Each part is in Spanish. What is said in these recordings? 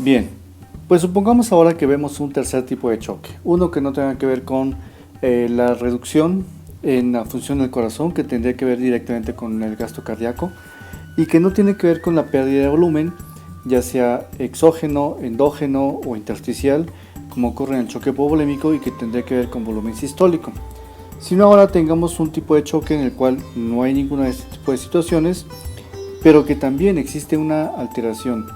Bien, pues supongamos ahora que vemos un tercer tipo de choque, uno que no tenga que ver con la reducción en la función del corazón, que tendría que ver directamente con el gasto cardíaco, y que no tiene que ver con la pérdida de volumen, ya sea exógeno, endógeno o intersticial, como ocurre en el choque hipovolémico, y que tendría que ver con volumen sistólico. Sino ahora tengamos un tipo de choque en el cual no hay ninguna de este tipo de situaciones, pero que también existe una alteración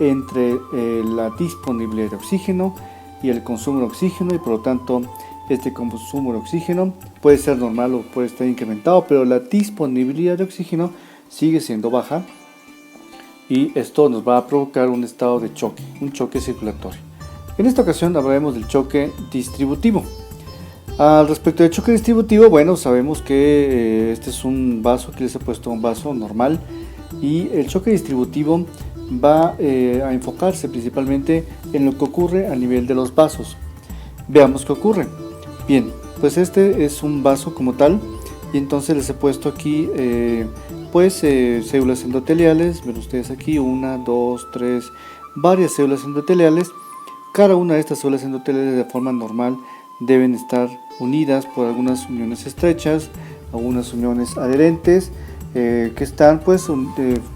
entre la disponibilidad de oxígeno y el consumo de oxígeno, y por lo tanto este consumo de oxígeno puede ser normal o puede estar incrementado, pero la disponibilidad de oxígeno sigue siendo baja, y esto nos va a provocar un estado de choque, un choque circulatorio. En esta ocasión hablaremos del choque distributivo. Al respecto del choque distributivo, bueno, sabemos que este es un vaso, que les he puesto un vaso normal, y el choque distributivo va a enfocarse principalmente en lo que ocurre a nivel de los vasos. Veamos qué ocurre. Bien, pues este es un vaso como tal, y entonces les he puesto aquí células endoteliales. Ven ustedes aquí, 1, 2, 3, varias células endoteliales. Cada una de estas células endoteliales de forma normal deben estar unidas por algunas uniones estrechas, algunas uniones adherentes, que están pues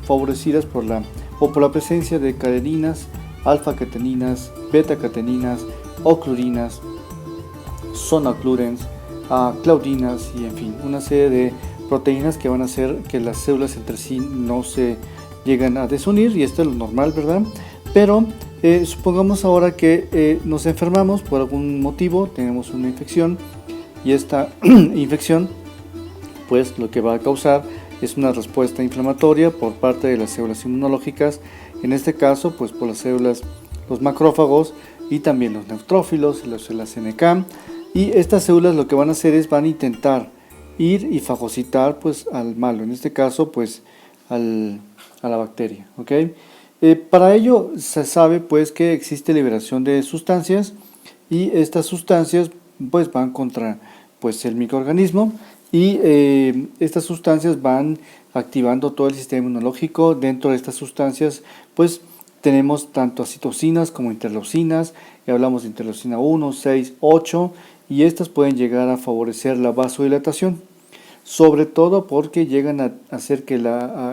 favorecidas por la presencia de cadeninas, alfa-cateninas, beta-cateninas, oclurinas, sonoclurens, claudinas, y en fin, una serie de proteínas que van a hacer que las células entre sí no se llegan a desunir, y esto es lo normal, ¿verdad? Pero supongamos ahora que nos enfermamos por algún motivo, tenemos una infección, y esta infección pues lo que va a causar es una respuesta inflamatoria por parte de las células inmunológicas, en este caso pues por las células, los macrófagos, y también los neutrófilos y las células NK. Y estas células lo que van a hacer es van a intentar ir y fagocitar pues al malo, en este caso pues a la bacteria, ¿ok? Para ello se sabe pues que existe liberación de sustancias, y estas sustancias pues van contra pues el microorganismo, y estas sustancias van activando todo el sistema inmunológico. Dentro de estas sustancias pues tenemos tanto citocinas como interleucinas, y hablamos de interleucina 1, 6, 8, y estas pueden llegar a favorecer la vasodilatación, sobre todo porque llegan a hacer que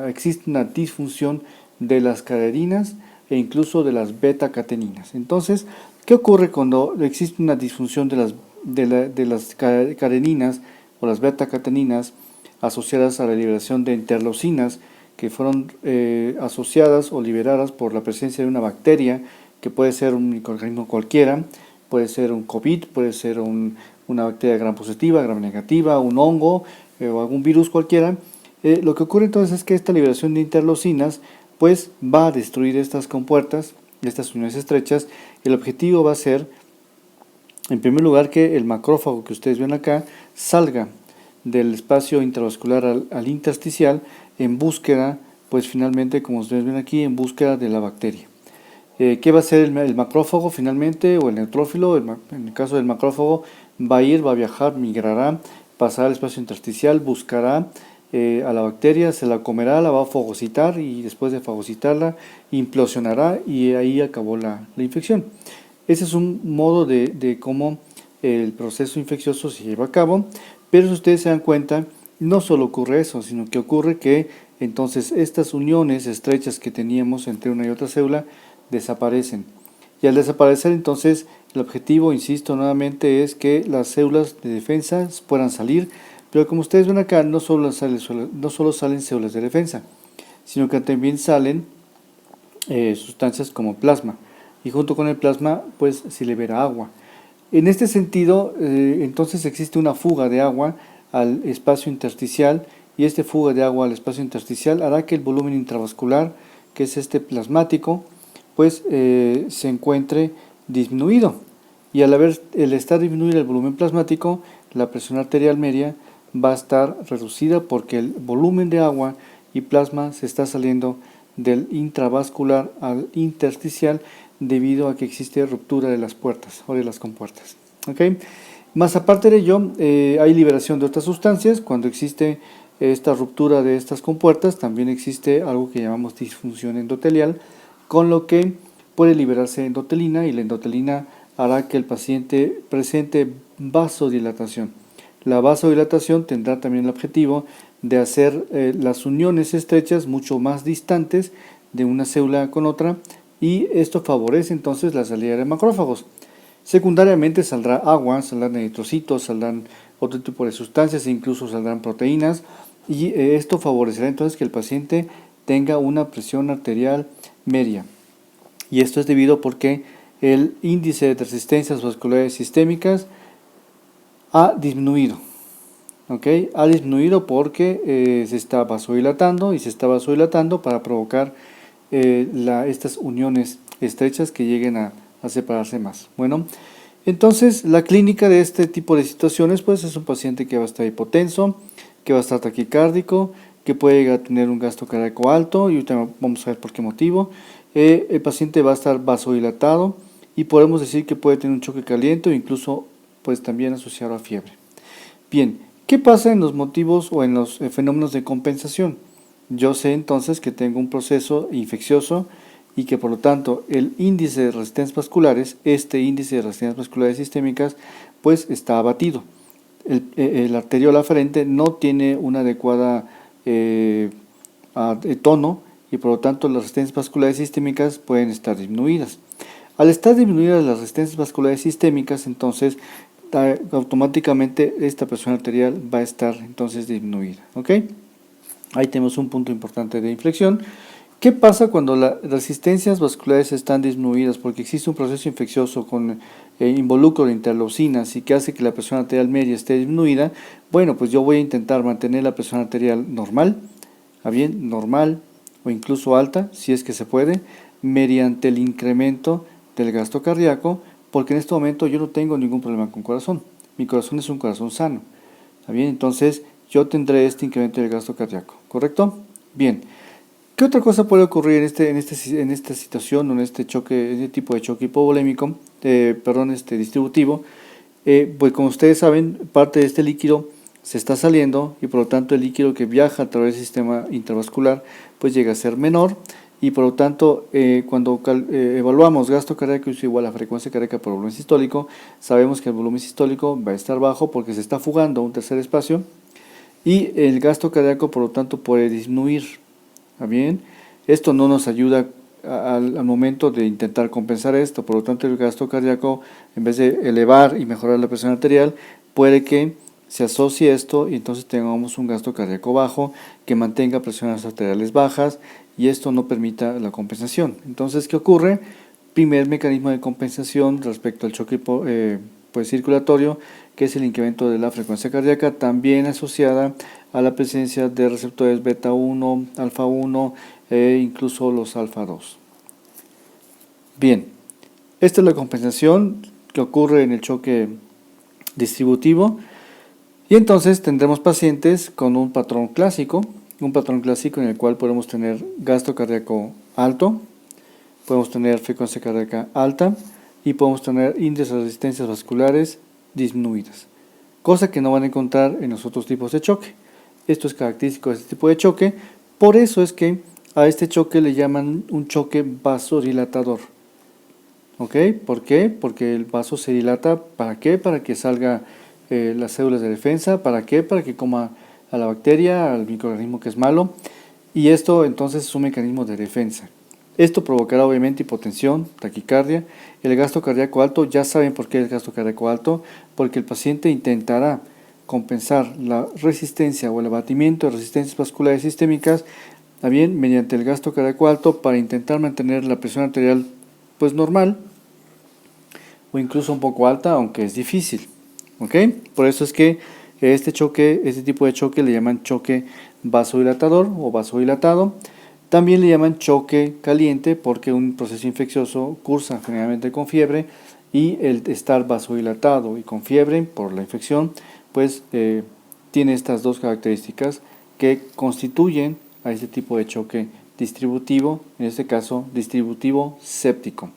existe una disfunción de las cadeninas e incluso de las beta-cateninas. Entonces, ¿qué ocurre cuando existe una disfunción de las cadeninas o las beta-cateninas asociadas a la liberación de interleucinas, que fueron asociadas o liberadas por la presencia de una bacteria, que puede ser un microorganismo cualquiera, puede ser un COVID, puede ser una bacteria gram positiva, gram negativa, un hongo o algún virus cualquiera? Lo que ocurre entonces es que esta liberación de interleucinas pues va a destruir estas compuertas, estas uniones estrechas. El objetivo va a ser, en primer lugar, que el macrófago que ustedes ven acá salga del espacio intravascular al intersticial en búsqueda, pues finalmente, como ustedes ven aquí, en búsqueda de la bacteria. ¿Qué va a hacer el macrófago finalmente, o el neutrófilo? En el caso del macrófago va a viajar, migrará, pasará al espacio intersticial, buscará a la bacteria, se la comerá, la va a fagocitar, y después de fagocitarla implosionará, y ahí acabó la infección. Ese es un modo de cómo el proceso infeccioso se lleva a cabo. Pero si ustedes se dan cuenta, no solo ocurre eso, sino que ocurre que entonces estas uniones estrechas que teníamos entre una y otra célula desaparecen. Y al desaparecer, entonces el objetivo, insisto nuevamente, es que las células de defensa puedan salir. Pero como ustedes ven acá, no solo salen células de defensa, sino que también salen sustancias como plasma, y junto con el plasma pues se libera agua. En este sentido, entonces existe una fuga de agua al espacio intersticial, y esta fuga de agua al espacio intersticial hará que el volumen intravascular, que es este plasmático, pues se encuentre disminuido, y al estar disminuido el volumen plasmático, la presión arterial media va a estar reducida, porque el volumen de agua y plasma se está saliendo del intravascular al intersticial, debido a que existe ruptura de las puertas o de las compuertas. ¿Okay? Más aparte de ello, hay liberación de otras sustancias. Cuando existe esta ruptura de estas compuertas, también existe algo que llamamos disfunción endotelial, con lo que puede liberarse endotelina y la endotelina hará que el paciente presente vasodilatación. La vasodilatación tendrá también el objetivo de hacer las uniones estrechas mucho más distantes de una célula con otra, y esto favorece entonces la salida de macrófagos. Secundariamente saldrá agua, saldrán eritrocitos, saldrán otro tipo de sustancias e incluso saldrán proteínas, y esto favorecerá entonces que el paciente tenga una presión arterial media. Y esto es debido porque el índice de resistencias vasculares sistémicas ha disminuido. ¿Okay? Ha disminuido porque se está vasodilatando y se está vasodilatando para provocar estas uniones estrechas que lleguen a separarse más. Bueno, entonces la clínica de este tipo de situaciones pues es un paciente que va a estar hipotenso, que va a estar taquicárdico, que puede llegar a tener un gasto cardíaco alto, y ahorita vamos a ver por qué motivo. El paciente va a estar vasodilatado y podemos decir que puede tener un choque caliente o incluso pues también asociado a fiebre. Bien, ¿qué pasa en los motivos o en los fenómenos de compensación? Yo sé entonces que tengo un proceso infeccioso y que por lo tanto el índice de resistencias vasculares, este índice de resistencias vasculares sistémicas, pues está abatido. El arteriol aferente no tiene una adecuada tono y por lo tanto las resistencias vasculares sistémicas pueden estar disminuidas. Al estar disminuidas las resistencias vasculares sistémicas, entonces automáticamente esta presión arterial va a estar entonces disminuida. ¿Ok? Ahí tenemos un punto importante de inflexión. ¿Qué pasa cuando las resistencias vasculares están disminuidas? Porque existe un proceso infeccioso con involucro de interleucinas y que hace que la presión arterial media esté disminuida. Bueno, pues yo voy a intentar mantener la presión arterial normal, bien, normal o incluso alta, si es que se puede, mediante el incremento del gasto cardíaco, porque en este momento yo no tengo ningún problema con corazón. Mi corazón es un corazón sano. Bien, entonces yo tendré este incremento del gasto cardíaco, ¿correcto? Bien. ¿Qué otra cosa puede ocurrir en esta situación o en este tipo de choque hipovolémico, distributivo? Pues como ustedes saben, parte de este líquido se está saliendo y por lo tanto el líquido que viaja a través del sistema intravascular pues llega a ser menor, y por lo tanto cuando evaluamos gasto cardíaco es igual a frecuencia cardíaca por volumen sistólico, sabemos que el volumen sistólico va a estar bajo porque se está fugando a un tercer espacio y el gasto cardíaco por lo tanto puede disminuir. Bien, esto no nos ayuda al momento de intentar compensar esto, por lo tanto el gasto cardíaco, en vez de elevar y mejorar la presión arterial, puede que se asocie esto y entonces tengamos un gasto cardíaco bajo que mantenga presiones arteriales bajas, y esto no permita la compensación. Entonces, ¿qué ocurre? Primer mecanismo de compensación respecto al choque circulatorio, que es el incremento de la frecuencia cardíaca, también asociada a la presencia de receptores beta 1, alfa 1 e incluso los alfa 2. Bien, esta es la compensación que ocurre en el choque distributivo, y entonces tendremos pacientes con un patrón clásico en el cual podemos tener gasto cardíaco alto, podemos tener frecuencia cardíaca alta y podemos tener índices de resistencias vasculares disminuidas, cosa que no van a encontrar en los otros tipos de choque. Esto es característico de este tipo de choque, por eso es que a este choque le llaman un choque vasodilatador. ¿Ok? ¿Por qué? Porque el vaso se dilata, ¿para qué? Para que salga las células de defensa, ¿para qué? Para que coma a la bacteria, al microorganismo que es malo, y esto entonces es un mecanismo de defensa. Esto provocará obviamente hipotensión, taquicardia, el gasto cardíaco alto. Ya saben por qué el gasto cardíaco alto, porque el paciente intentará compensar la resistencia o el abatimiento de resistencias vasculares sistémicas, bien, mediante el gasto cardíaco alto, para intentar mantener la presión arterial pues normal o incluso un poco alta, aunque es difícil. ¿Ok? Por eso es que este tipo de choque le llaman choque vasodilatador o vasodilatado. También le llaman choque caliente porque un proceso infeccioso cursa generalmente con fiebre, y el estar vasodilatado y con fiebre por la infección pues tiene estas dos características que constituyen a este tipo de choque distributivo, en este caso distributivo séptico.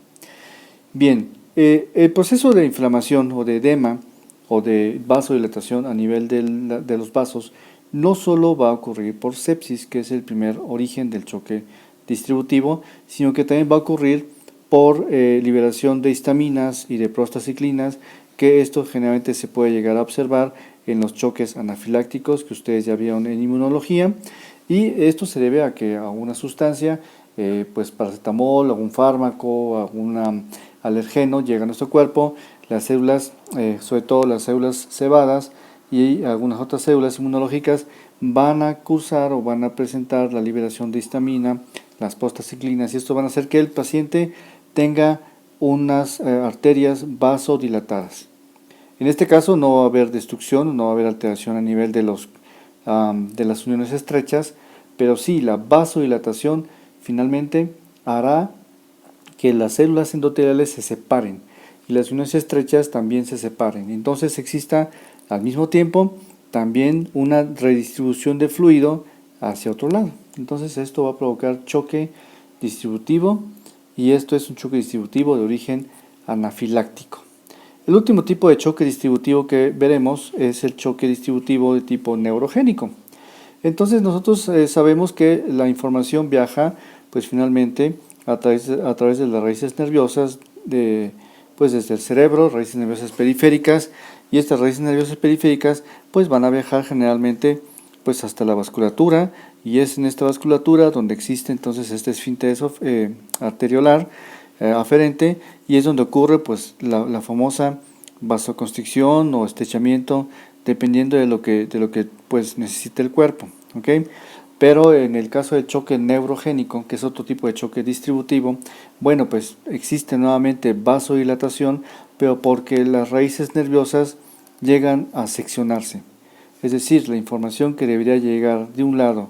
Bien, el proceso de inflamación o de edema o de vasodilatación a nivel de los vasos no solo va a ocurrir por sepsis, que es el primer origen del choque distributivo, sino que también va a ocurrir por liberación de histaminas y de prostaciclinas, que esto generalmente se puede llegar a observar en los choques anafilácticos que ustedes ya vieron en inmunología, y esto se debe a que alguna sustancia, pues paracetamol, algún fármaco, algún alergeno llega a nuestro cuerpo, las células, sobre todo las células cebadas y algunas otras células inmunológicas, van a cursar o van a presentar la liberación de histamina, las prostaciclinas, y esto van a hacer que el paciente tenga unas arterias vasodilatadas. En este caso no va a haber destrucción, no va a haber alteración a nivel de las uniones estrechas, pero sí la vasodilatación finalmente hará que las células endoteliales se separen y las uniones estrechas también se separen. Entonces exista al mismo tiempo también una redistribución de fluido hacia otro lado. Entonces esto va a provocar choque distributivo, y esto es un choque distributivo de origen anafiláctico. El último tipo de choque distributivo que veremos es el choque distributivo de tipo neurogénico. Entonces nosotros sabemos que la información viaja pues finalmente a través de las raíces nerviosas, pues desde el cerebro, raíces nerviosas periféricas, y estas raíces nerviosas periféricas pues van a viajar generalmente pues hasta la vasculatura, y es en esta vasculatura donde existe entonces este esfínter arteriolar aferente, y es donde ocurre pues la famosa vasoconstricción o estrechamiento, dependiendo de lo que pues necesite el cuerpo, ¿okay? Pero en el caso del choque neurogénico, que es otro tipo de choque distributivo, bueno, pues existe nuevamente vasodilatación, pero porque las raíces nerviosas llegan a seccionarse. Es decir, la información que debería llegar de un lado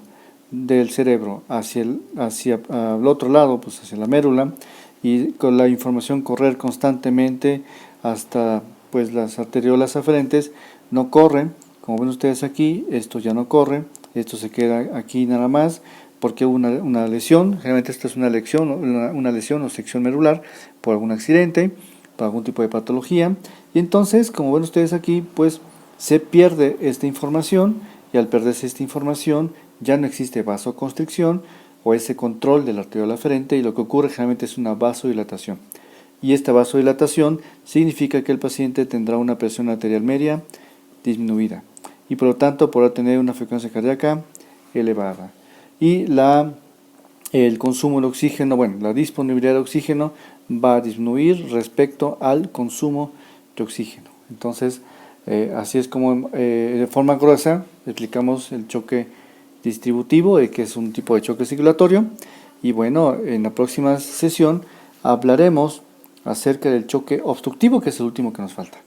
del cerebro hacia el otro lado, pues hacia la mérula, y con la información correr constantemente hasta pues las arteriolas aferentes, no corren. Como ven ustedes aquí, esto ya no corre, esto se queda aquí nada más porque hubo una lesión. Generalmente esta es una lesión o sección medular por algún accidente, por algún tipo de patología, y entonces, como ven ustedes aquí, pues se pierde esta información, y al perderse esta información ya no existe vasoconstricción o ese control de la arteriola aferente, y lo que ocurre generalmente es una vasodilatación. Y esta vasodilatación significa que el paciente tendrá una presión arterial media disminuida y por lo tanto podrá tener una frecuencia cardíaca elevada. Y el consumo de oxígeno, la disponibilidad de oxígeno va a disminuir respecto al consumo de oxígeno. Entonces, así es como de forma gruesa explicamos el choque distributivo, que es un tipo de choque circulatorio. Y bueno, en la próxima sesión hablaremos acerca del choque obstructivo, que es el último que nos falta.